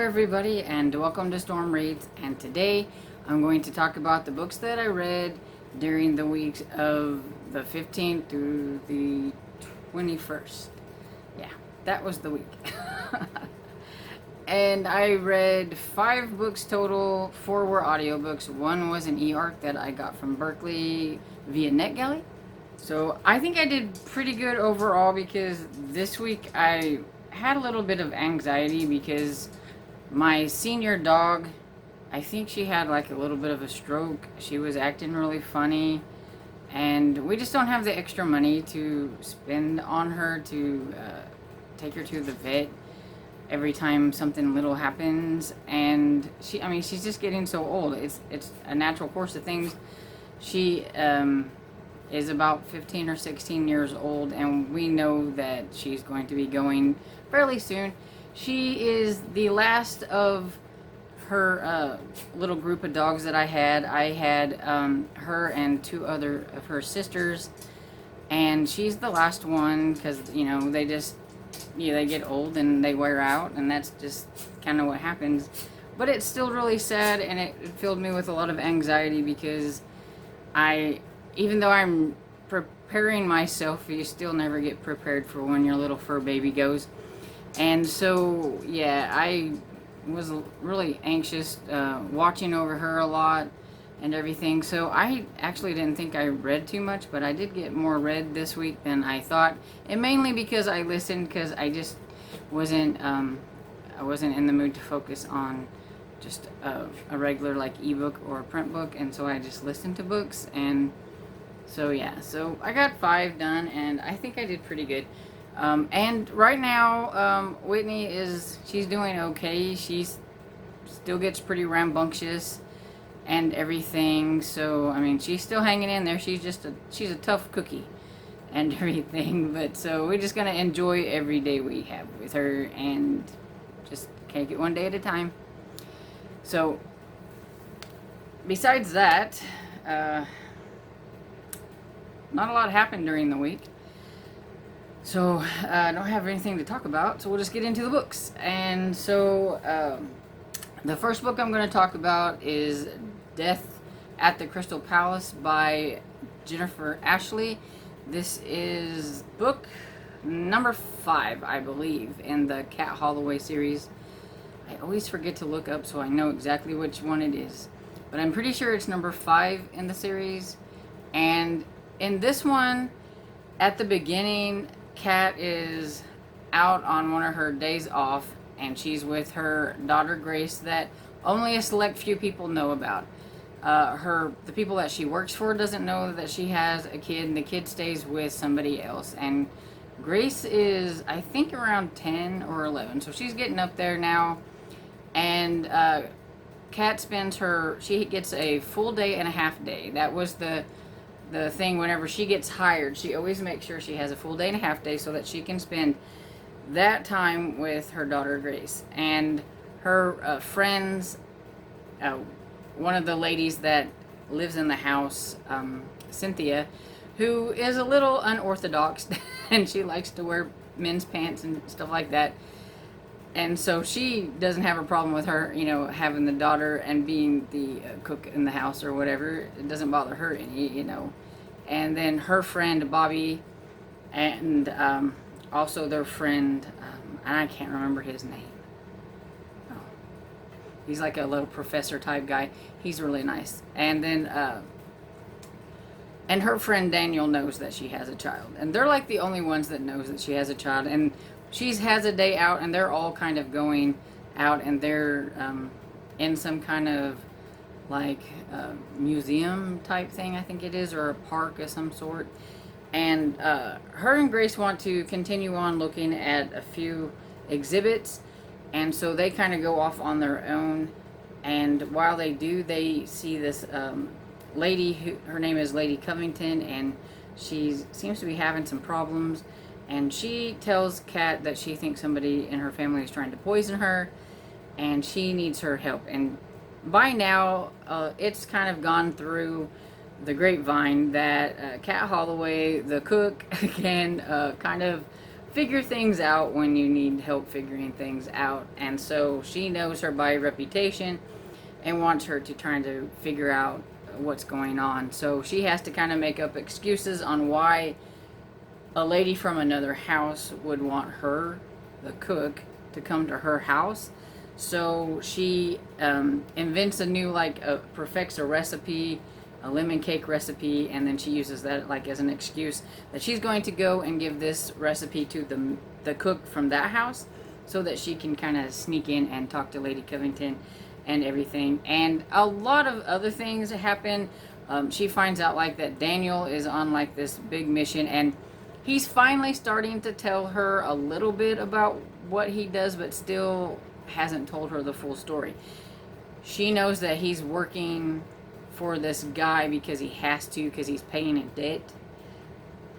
everybody, and welcome to Storm Reads. And today I'm going to talk about the books that I read during the weeks of the 15th through the 21st. Yeah, that was the week. And I read 5 books total. 4 were audiobooks. 1 was an e-arc that I got from Berkeley via NetGalley. So I think I did pretty good overall because this week I had a little bit of anxiety because my senior dog, I think she had like a little bit of a stroke. She was acting really funny, and we just don't have the extra money to spend on her to take her to the vet every time something little happens. And she's just getting so old. It's a natural course of things. She is about 15 or 16 years old, and we know that she's going to be going fairly soon. She is the last of her little group of dogs that I had. I had her and 2 other of her sisters, and she's the last one because, they just, they get old and they wear out, and that's just kind of what happens. But it's still really sad, and it filled me with a lot of anxiety because even though I'm preparing myself, you still never get prepared for when your little fur baby goes. And so, yeah, I was really anxious, watching over her a lot and everything. So I actually didn't think I read too much, but I did get more read this week than I thought. And mainly because I listened, because I just wasn't in the mood to focus on just a regular like ebook or a print book. And so I just listened to books. And so, yeah, so I got 5 done, and I think I did pretty good. And right now, Whitney she's doing okay. She still gets pretty rambunctious and everything. So, she's still hanging in there. She's a tough cookie and everything. But so we're just going to enjoy every day we have with her and just take it one day at a time. So, besides that, not a lot happened during the week. So, I don't have anything to talk about, so we'll just get into the books. And so, the first book I'm going to talk about is Death at the Crystal Palace by Jennifer Ashley. This is book number 5, I believe, in the Cat Holloway series. I always forget to look up so I know exactly which one it is. But I'm pretty sure it's number 5 in the series. And in this one, at the beginning, Kat is out on one of her days off, and she's with her daughter Grace that only a select few people know about. The people that she works for doesn't know that she has a kid, and the kid stays with somebody else. And Grace is, I think, around 10 or 11, so she's getting up there now. And Kat she gets a full day and a half day. That was the thing. Whenever she gets hired, she always makes sure she has a full day and a half day so that she can spend that time with her daughter Grace. And her friends, one of the ladies that lives in the house, Cynthia, who is a little unorthodox and she likes to wear men's pants and stuff like that. And so she doesn't have a problem with her, having the daughter and being the cook in the house or whatever. It doesn't bother her any, And then her friend Bobby, and also their friend, I can't remember his name. Oh. He's like a little professor type guy. He's really nice. And then, and her friend Daniel knows that she has a child. And they're like the only ones that knows that she has a child. And she has a day out, and they're all kind of going out, and they're in some kind of like museum type thing, I think it is, or a park of some sort. And her and Grace want to continue on looking at a few exhibits, and so they kind of go off on their own. And while they do, they see this lady, her name is Lady Covington, and she seems to be having some problems. And she tells Kat that she thinks somebody in her family is trying to poison her, and she needs her help. And by now, it's kind of gone through the grapevine that Kat Holloway, the cook, can kind of figure things out when you need help figuring things out. And so she knows her by reputation and wants her to try to figure out what's going on. So she has to kind of make up excuses on why a lady from another house would want her, the cook, to come to her house. So she invents a new, perfects a recipe, a lemon cake recipe, and then she uses that like as an excuse that she's going to go and give this recipe to the cook from that house, so that she can kind of sneak in and talk to Lady Covington and everything. And a lot of other things happen. She finds out like that Daniel is on like this big mission, and he's finally starting to tell her a little bit about what he does, but still hasn't told her the full story. She knows that he's working for this guy because he has to, because he's paying a debt.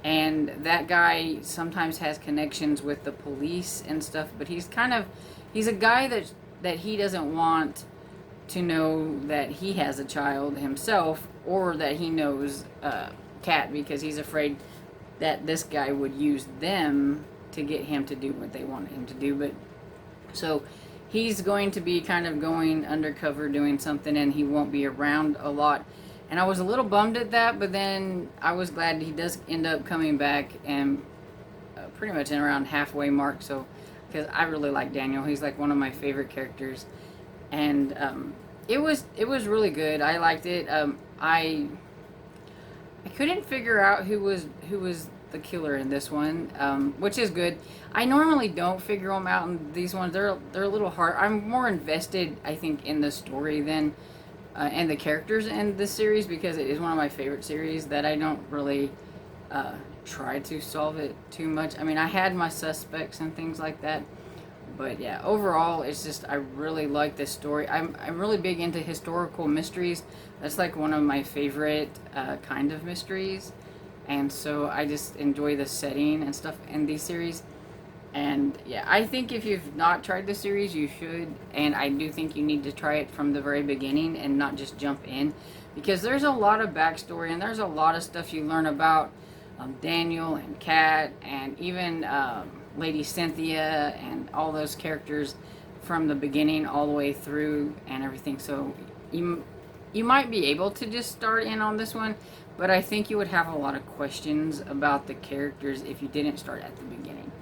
And that guy sometimes has connections with the police and stuff, but he's a guy that he doesn't want to know that he has a child himself, or that he knows Kat, because he's afraid that this guy would use them to get him to do what they want him to do. But so he's going to be kind of going undercover doing something, and he won't be around a lot. And I was a little bummed at that, but then I was glad he does end up coming back, and pretty much in around halfway mark. So, because I really like Daniel, he's like one of my favorite characters, and it was really good. I liked it. I couldn't figure out who was the killer in this one, which is good. I normally don't figure them out in these ones. They're a little hard. I'm more invested, I think, in the story than and the characters in this series, because it is one of my favorite series that I don't really try to solve it too much. I mean, I had my suspects and things like that, but yeah, overall, it's just, I really like this story. I'm really big into historical mysteries. That's like one of my favorite kind of mysteries. And so I just enjoy the setting and stuff in these series. And yeah, I think if you've not tried the series, you should. And I do think you need to try it from the very beginning and not just jump in, because there's a lot of backstory and there's a lot of stuff you learn about Daniel and Kat and even Lady Cynthia and all those characters from the beginning all the way through and everything. So you might be able to just start in on this one, but I think you would have a lot of questions about the characters if you didn't start at the beginning.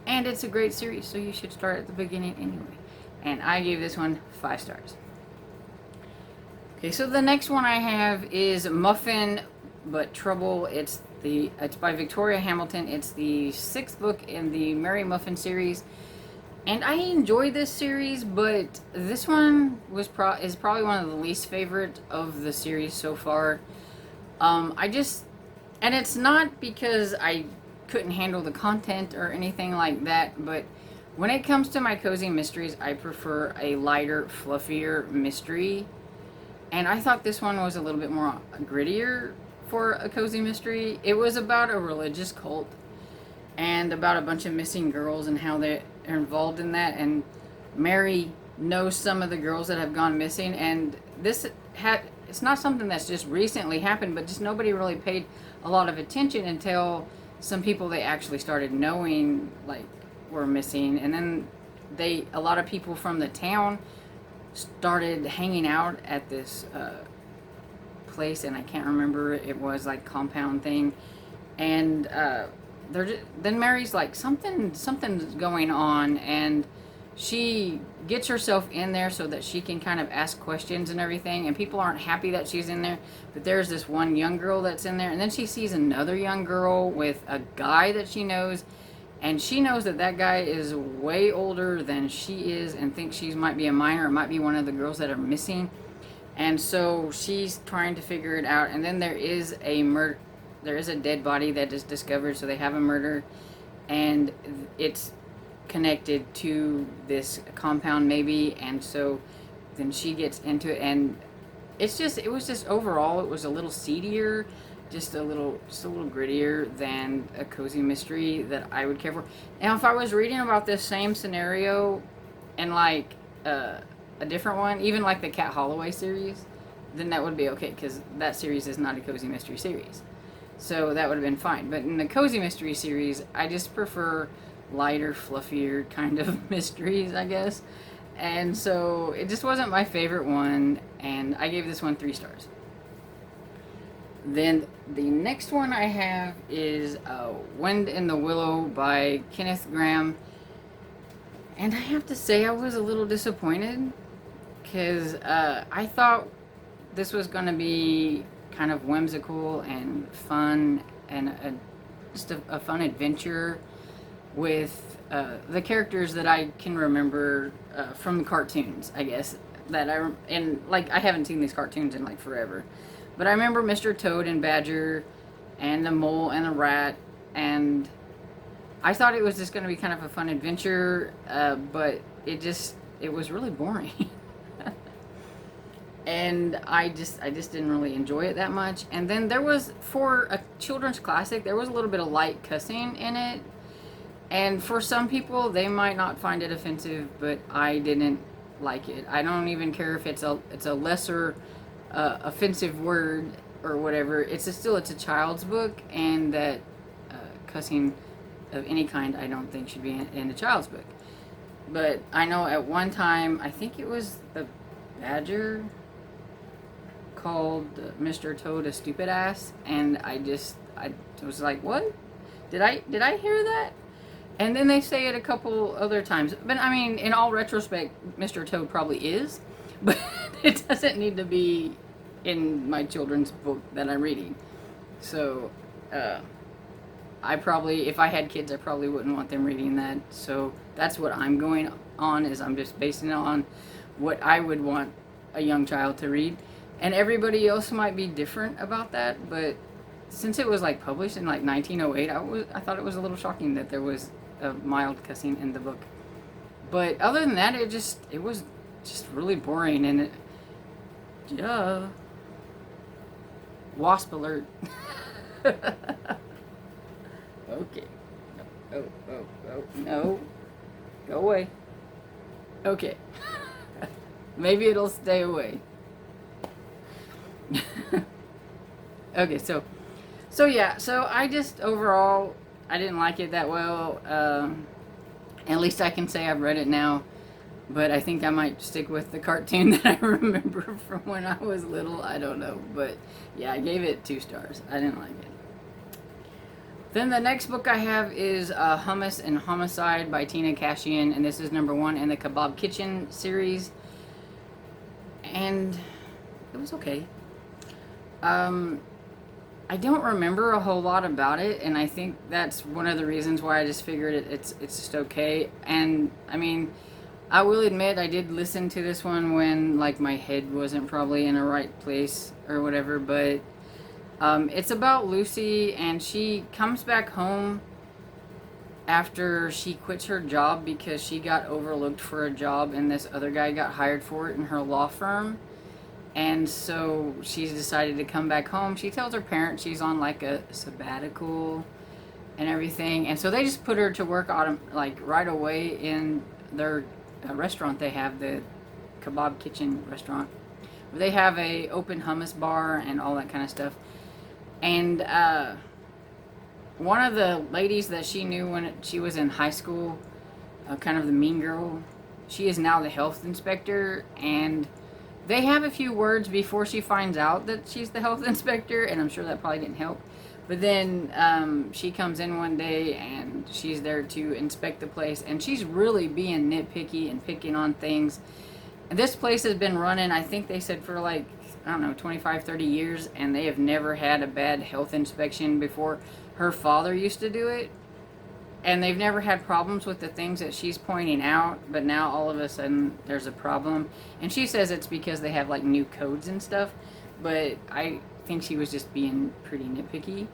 And it's a great series, so you should start at the beginning anyway. And I gave this one 5 stars. Okay, so the next one I have is Muffin but Trouble. It's by Victoria Hamilton. It's the 6th book in the Mary Muffin series. And I enjoy this series, but this one is probably one of the least favorite of the series so far. And it's not because I couldn't handle the content or anything like that, but when it comes to my cozy mysteries, I prefer a lighter, fluffier mystery. And I thought this one was a little bit more grittier for a cozy mystery. It was about a religious cult and about a bunch of missing girls and how they're involved in that. And Mary knows some of the girls that have gone missing, and it's not something that's just recently happened, but just nobody really paid a lot of attention until some people they actually started knowing were missing. And then a lot of people from the town started hanging out at this place, and I can't remember, it was like compound thing. And then Mary's like, something's going on, and she gets herself in there so that she can kind of ask questions and everything, and people aren't happy that she's in there, but there's this one young girl that's in there, and then she sees another young girl with a guy that she knows, and she knows that guy is way older than she is and thinks she might be a minor or might be one of the girls that are missing. And so she's trying to figure it out, and then there is a dead body that is discovered, so they have a murder, and it's connected to this compound maybe. And so then she gets into it, and it was just overall, it was a little seedier, just a little grittier than a cozy mystery that I would care for. Now, if I was reading about this same scenario and a different one, even like the Cat Holloway series, then that would be okay, because that series is not a cozy mystery series. So that would have been fine. But in the cozy mystery series, I just prefer lighter, fluffier kind of mysteries, I guess. And so it just wasn't my favorite one, and I gave this one 3 stars. Then the next one I have is Wind in the Willow by Kenneth Grahame. And I have to say I was a little disappointed because I thought this was going to be kind of whimsical and fun and just a fun adventure with the characters that I can remember from the cartoons, I guess. And like I haven't seen these cartoons in like forever. But I remember Mr. Toad and Badger and the mole and the rat, and I thought it was just going to be kind of a fun adventure, but it was really boring. And I just didn't really enjoy it that much. And then there was, for a children's classic, there was a little bit of light cussing in it. And for some people, they might not find it offensive, but I didn't like it. I don't even care if it's a lesser offensive word or whatever. It's a child's book, and that cussing of any kind I don't think should be in a child's book. But I know at one time, I think it was the Badger called Mr. Toad a stupid ass, and I was like, what? Did I hear that? And then they say it a couple other times. But I mean, in all retrospect, Mr. Toad probably is, but it doesn't need to be in my children's book that I'm reading. So, I probably, if I had kids, I probably wouldn't want them reading that. So that's what I'm going on, is I'm just basing it on what I would want a young child to read. And everybody else might be different about that, but since it was like published in like 1908, I thought it was a little shocking that there was a mild cussing in the book. But other than that, it was just really boring, and wasp alert. Okay. Oh, no. Go away. Okay. Maybe it'll stay away. Okay, so yeah, so I just, overall, I didn't like it that well. At least I can say I've read it now, but I think I might stick with the cartoon that I remember from when I was little. I don't know, but yeah, I gave it 2 stars. I didn't like it. Then the next book I have is Hummus and Homicide by Tina Cashian, and this is number 1 in the Kebab Kitchen series. And it was okay. I don't remember a whole lot about it, and I think that's one of the reasons why I just figured it's just okay. And I mean, I will admit I did listen to this one when like my head wasn't probably in a right place or whatever, but it's about Lucy, and she comes back home after she quits her job because she got overlooked for a job and this other guy got hired for it in her law firm. And so she's decided to come back home. She tells her parents she's on like a sabbatical and everything. And so they just put her to work like right away in their restaurant they have, the Kebab Kitchen restaurant. They have a open hummus bar and all that kind of stuff. And one of the ladies that she knew when she was in high school, kind of the mean girl, she is now the health inspector, and they have a few words before she finds out that she's the health inspector, and I'm sure that probably didn't help. But then she comes in one day, and she's there to inspect the place, and she's really being nitpicky and picking on things. And this place has been running, I think they said, for like, I don't know, 25, 30 years, and they have never had a bad health inspection before. Her father used to do it, and they've never had problems with the things that she's pointing out, but now all of a sudden there's a problem. And she says it's because they have like new codes and stuff, but I think she was just being pretty nitpicky.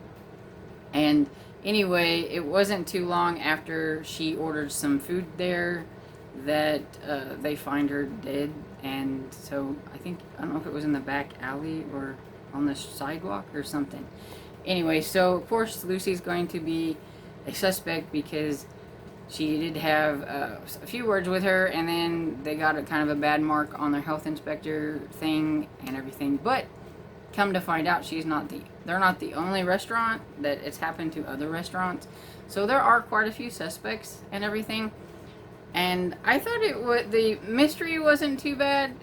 And anyway, it wasn't too long after she ordered some food there that they find her dead. And so I don't know if it was in the back alley or on the sidewalk or something. Anyway, so of course Lucy's going to be a suspect because she did have a few words with her, and then they got a kind of a bad mark on their health inspector thing and everything. But come to find out, she's not the they're not the only restaurant, that it's happened to other restaurants. So there are quite a few suspects and everything. And I thought the mystery wasn't too bad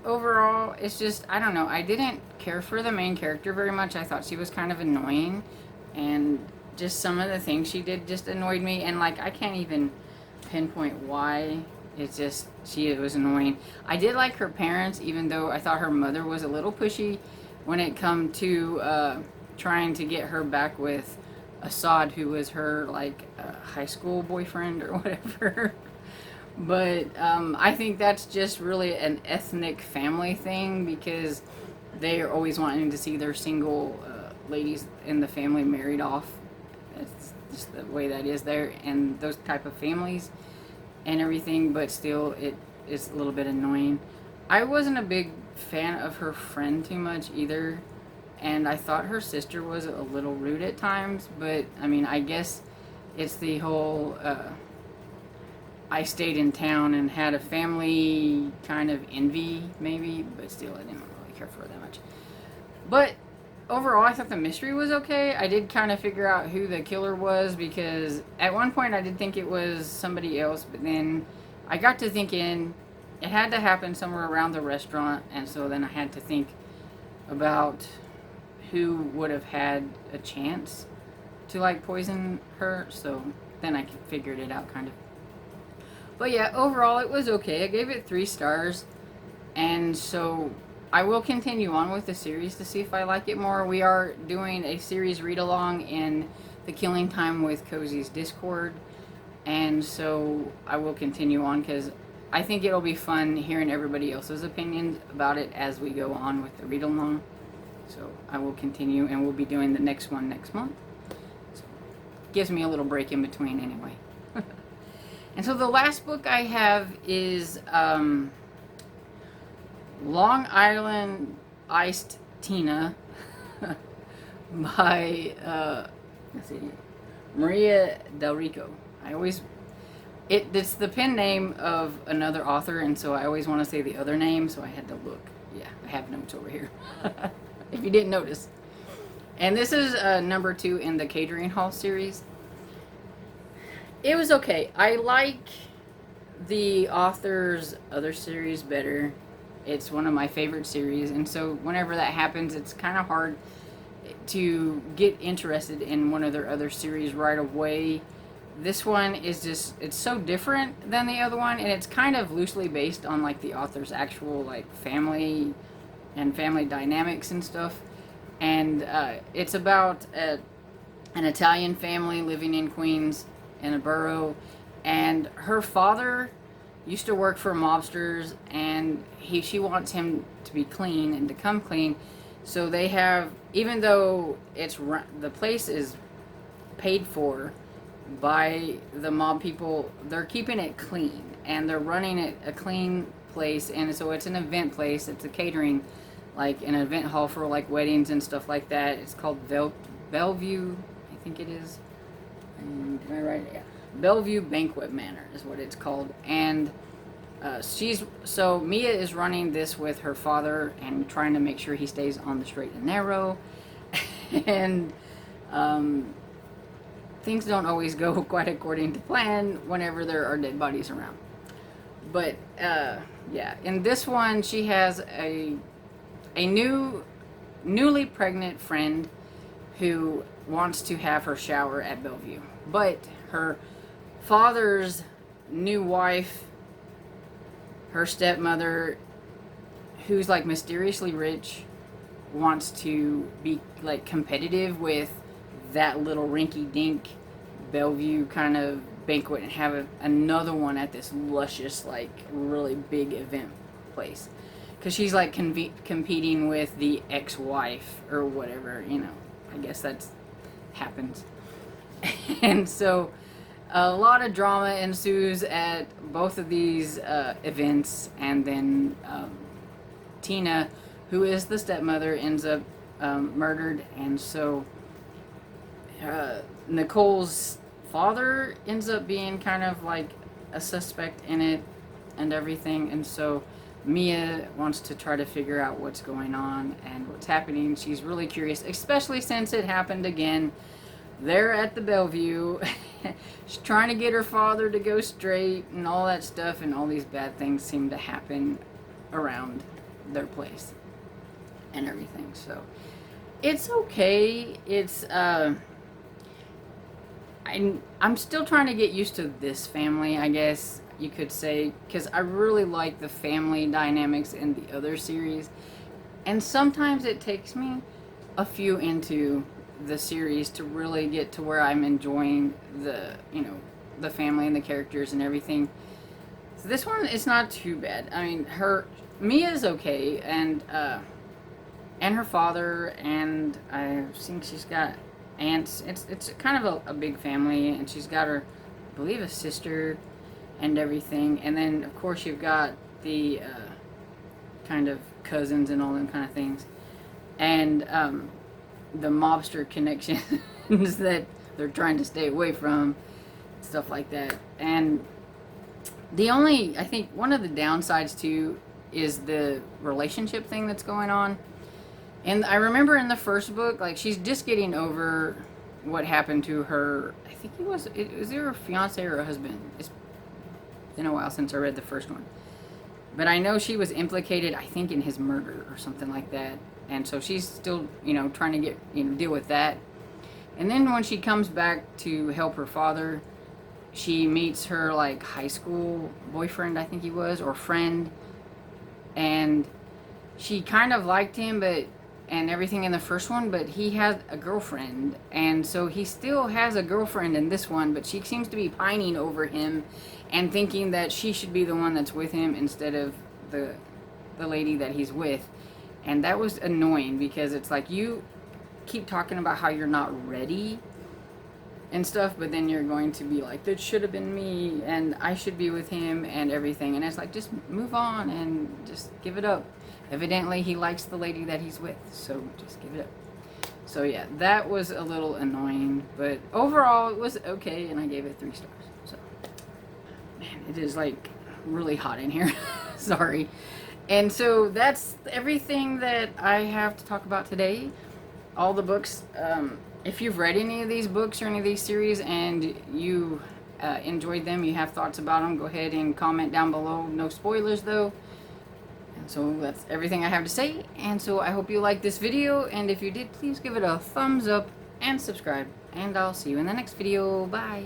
overall. It's just, I don't know, I didn't care for the main character very much. I thought she was kind of annoying, and just some of the things she did just annoyed me, and like I can't even pinpoint why. It's just, she was annoying. I did like her parents, even though I thought her mother was a little pushy when it come to trying to get her back with Assad, who was her like high school boyfriend or whatever. But I think that's just really an ethnic family thing, because they are always wanting to see their single ladies in the family married off. That's just the way that is there, and those type of families and everything. But still, it is a little bit annoying. I wasn't a big fan of her friend too much either, and I thought her sister was a little rude at times. But I mean, I guess it's the whole I stayed in town and had a family kind of envy, maybe, but still, I didn't really care for her that much. But overall, I thought the mystery was okay. I did kind of figure out who the killer was, because at one point I did think it was somebody else, but then I got to thinking it had to happen somewhere around the restaurant, and so then I had to think about who would have had a chance to like poison her, so then I figured it out kind of. But yeah, overall it was okay. I gave it 3 stars, and so I will continue on with the series to see if I like it more. We are doing a series read-along in the Killing Time with Cozy's Discord, and so I will continue on, because I think it'll be fun hearing everybody else's opinions about it as we go on with the read-along. So I will continue, and we'll be doing the next one next month. So gives me a little break in between anyway. And so the last book I have is Long Island Iced Tina by let's see, Maria Del Rico. It's the pen name of another author, and so I always want to say the other name, so I had to look. Yeah, I have notes over here. If you didn't notice. And this is number 2 in the Catering Hall series. It was okay. I like the author's other series better. It's one of my favorite series, and so whenever that happens, it's kind of hard to get interested in one of their other series right away. This one is just, it's so different than the other one, and it's kind of loosely based on like the author's actual like family and family dynamics and stuff. And it's about an Italian family living in Queens, in a borough, and her father used to work for mobsters, and she wants him to be clean and to come clean. So they have, even though the place is paid for by the mob people, they're keeping it clean, and they're running it a clean place. And so it's an event place. It's a catering, like an event hall for like weddings and stuff like that. It's called Bellevue, I think it is. Am I right? Yeah. Bellevue Banquet Manor is what it's called. And Mia is running this with her father and trying to make sure he stays on the straight and narrow. And things don't always go quite according to plan whenever there are dead bodies around. But yeah, in this one, she has a newly pregnant friend who wants to have her shower at Bellevue, but her father's new wife, her stepmother, who's like mysteriously rich, wants to be like competitive with that little rinky-dink Bellevue kind of banquet and have another one at this luscious, like really big event place, because she's like competing with the ex-wife or whatever, you know. I guess that's happens. And so a lot of drama ensues at both of these events, and then Tina, who is the stepmother, ends up murdered, and so Nicole's father ends up being kind of like a suspect in it and everything, and so Mia wants to try to figure out what's going on and what's happening. She's really curious, especially since it happened again. They're at the Bellevue. She's trying to get her father to go straight and all that stuff, and all these bad things seem to happen around their place and everything. So it's okay. It's I'm still trying to get used to this family, I guess you could say, because I really like the family dynamics in the other series, and sometimes it takes me a few into the series to really get to where I'm enjoying the, you know, the family and the characters and everything. So this one is not too bad. I mean, Mia's okay, and her father, and I think she's got aunts. It's kind of a big family, and she's got her, I believe, a sister and everything. And then of course you've got the kind of cousins and all them kind of things, and the mobster connections that they're trying to stay away from, stuff like that. And I think one of the downsides too is the relationship thing that's going on. And I remember in the first book, like, she's just getting over what happened to her. I think was either her fiance or her husband. It's been a while since I read the first one. But I know she was implicated, I think, in his murder or something like that. And so she's still, you know, trying to deal with that. And then when she comes back to help her father, she meets her, like, high school boyfriend, I think he was, or friend. And she kind of liked him, and everything in the first one, but he had a girlfriend, and so he still has a girlfriend in this one, but she seems to be pining over him and thinking that she should be the one that's with him instead of the lady that he's with. And that was annoying, because it's like, you keep talking about how you're not ready and stuff, but then you're going to be like, that should have been me, and I should be with him and everything. And it's like, just move on and just give it up. Evidently he likes the lady that he's with, so just give it up. So yeah, that was a little annoying, but overall it was okay, and I gave it 3 stars. So, man, it is like really hot in here. Sorry. And so that's everything that I have to talk about today. All the books. If you've read any of these books or any of these series and you enjoyed them, you have thoughts about them, go ahead and comment down below. No spoilers though. And so that's everything I have to say. And so I hope you liked this video, and if you did, please give it a thumbs up and subscribe. And I'll see you in the next video. Bye.